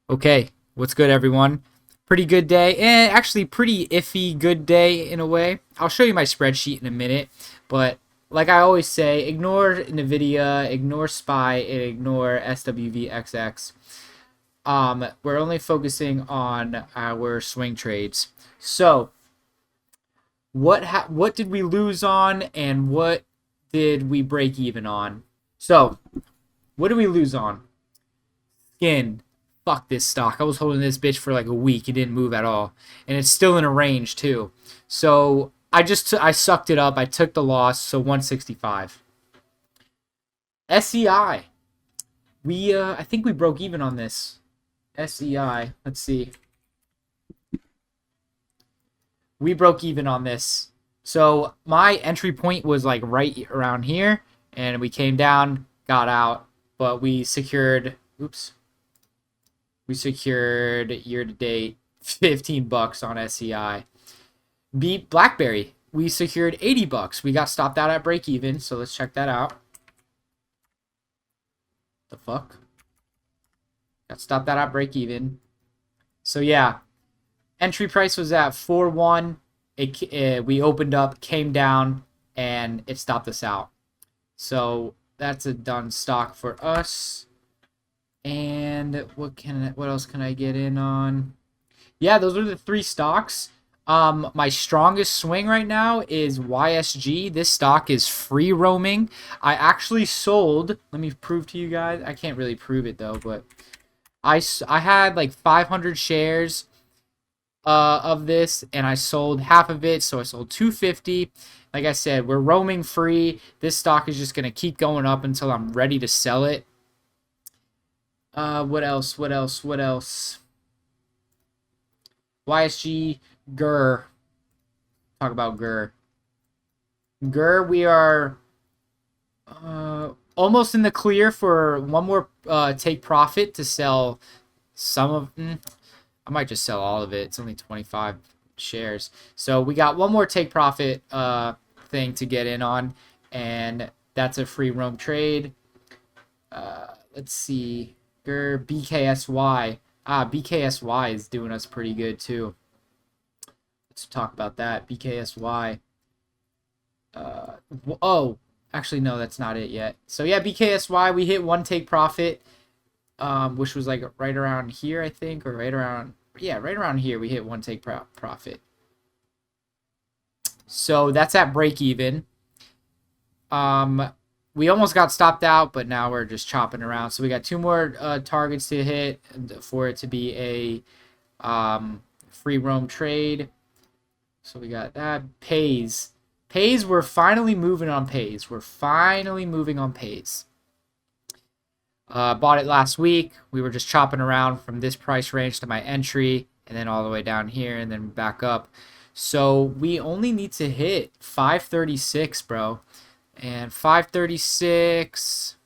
Okay, what's good, everyone? Pretty good day, and actually pretty iffy good day in a way. I'll show you my spreadsheet in a minute, but like I always say, ignore NVIDIA, ignore SPY, and ignore SWVXX. We're only focusing on our swing trades. So, what did we lose on, and what did we break even on? So, what did we lose on? Skin. Fuck this stock. I was holding this bitch for like a week. It didn't move at all, and it's still in a range too. So I sucked it up. I took the loss. So 165. SEI. I think we broke even on this. SEI. Let's see. We broke even on this. So my entry point was like right around here, and we came down, got out, but we secured. Oops. We secured year to date $15 on SEI. Beat BlackBerry. We secured $80. We got stopped out at break even, so let's check that out. The fuck? Got stopped out at break even. So yeah, entry price was at 4.1. We opened up, came down, and it stopped us out. So that's a done stock for us. And what else can I get in on? Yeah, those are the three stocks. My strongest swing right now is YSG. This stock is free roaming. I actually sold. Let me prove to you guys. I can't really prove it though, but I had like 500 shares of this, and I sold half of it, so I sold 250. Like I said, we're roaming free. This stock is just gonna keep going up until I'm ready to sell it. What else? What else? What else? YSG GUR. Talk about GUR. GUR, we are almost in the clear for one more take profit to sell some of. I might just sell all of it. It's only 25 shares, so we got one more take profit thing to get in on, and that's a free roam trade. Let's see, GUR BKSY. BKSY is doing us pretty good too. Let's talk about that. BKSY. Oh, actually, no, that's not it yet. So yeah, BKSY, we hit one take profit, which was like right around here, I think, or right around, yeah, right around here. We hit one take profit. So that's at break even. We almost got stopped out, but now we're just chopping around. So we got two more targets to hit for it to be a free roam trade. So we got that. Pays, we're finally moving on Pays. We're finally moving on Pays. Bought it last week. We were just chopping around from this price range to my entry, and then all the way down here, and then back up. So we only need to hit 536, bro. And 536,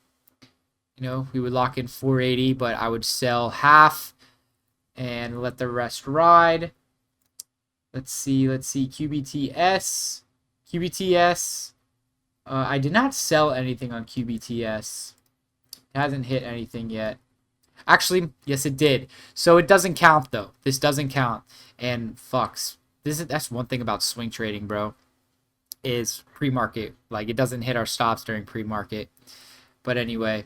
we would lock in 480, but I would sell half and let the rest ride. Let's see, QBTS. QBTS. I did not sell anything on QBTS. It hasn't hit anything yet. Actually, yes, it did. So it doesn't count though. This doesn't count. And fucks. That's one thing about swing trading, bro. Is pre-market. Like it doesn't hit our stops during pre-market. But anyway,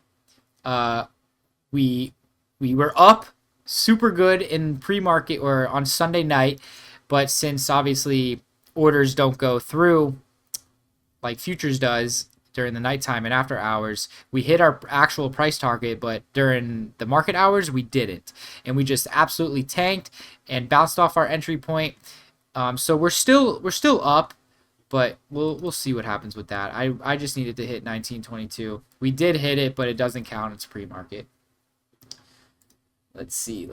we were up super good in pre-market or on Sunday night, but since obviously orders don't go through like futures does during the nighttime and after hours, we hit our actual price target, but during the market hours we didn't, and we just absolutely tanked and bounced off our entry point. So we're still up, but we'll see what happens with that. I just needed to hit 1922. We did hit it, but it doesn't count. It's pre-market. Let's see.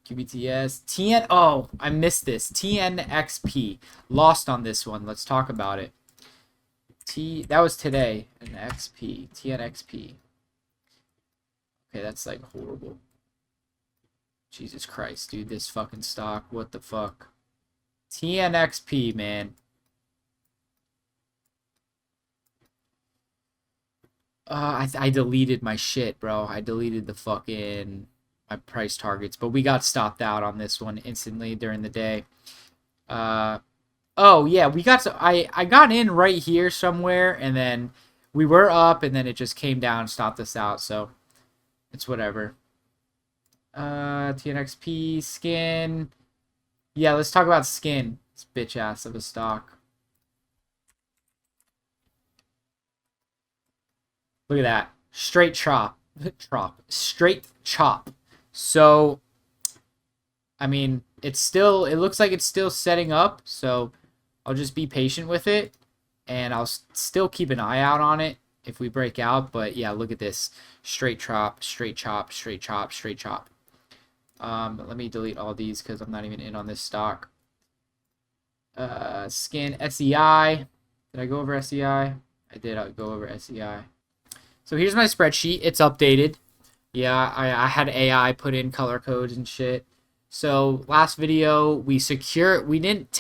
QBTS. TN. Oh, I missed this. TNXP. Lost on this one. Let's talk about it. That was today. An XP. TNXP. Okay, that's like horrible. Jesus Christ, dude. This fucking stock. What the fuck? TNXP, man. I deleted my shit, bro. I deleted the fucking my price targets, but we got stopped out on this one instantly during the day. Oh yeah, we got I got in right here somewhere, and then we were up, and then it just came down and stopped us out. So it's whatever. TNXP skin. Yeah, let's talk about skin. This bitch ass of a stock. Look at that. Straight chop. Straight chop. So, I mean, it looks like it's still setting up. So, I'll just be patient with it. And I'll still keep an eye out on it if we break out. But yeah, look at this. Straight chop, straight chop, straight chop, straight chop. Let me delete all these because I'm not even in on this stock. Skin SEI. Did I go over SEI? I did. I'll go over SEI. So here's my spreadsheet. It's updated. Yeah, I had AI put in color codes and shit. So last video we didn't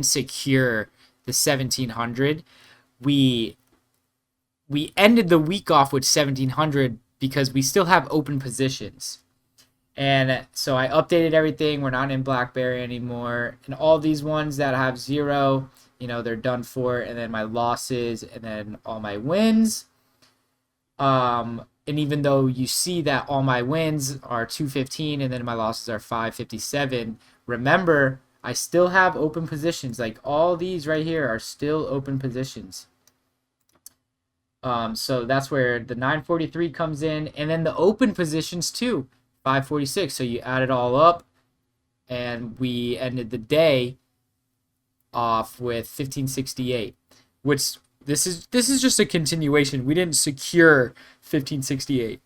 secure the 1700. We ended the week off with 1700 because we still have open positions. And so I updated everything. We're not in BlackBerry anymore. And all these ones that have 0, you know, they're done for. And then my losses and then all my wins. And even though you see that all my wins are 215 and then my losses are 557, remember, I still have open positions. Like all these right here are still open positions. So that's where the 943 comes in. And then the open positions too. 546. So you add it all up, and we ended the day off with 1568, which this is just a continuation. We didn't secure 1568.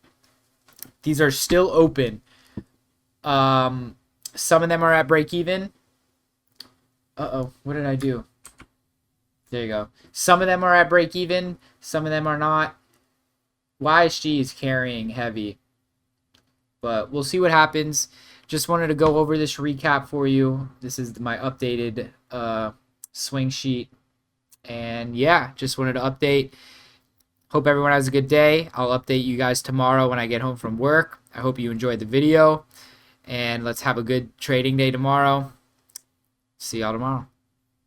These are still open. Some of them are at break even. What did I do? There you go. Some of them are at break even. Some of them are not. YSG is carrying heavy. But we'll see what happens. Just wanted to go over this recap for you. This is my updated swing sheet. And yeah, just wanted to update. Hope everyone has a good day. I'll update you guys tomorrow when I get home from work. I hope you enjoyed the video. And let's have a good trading day tomorrow. See y'all tomorrow.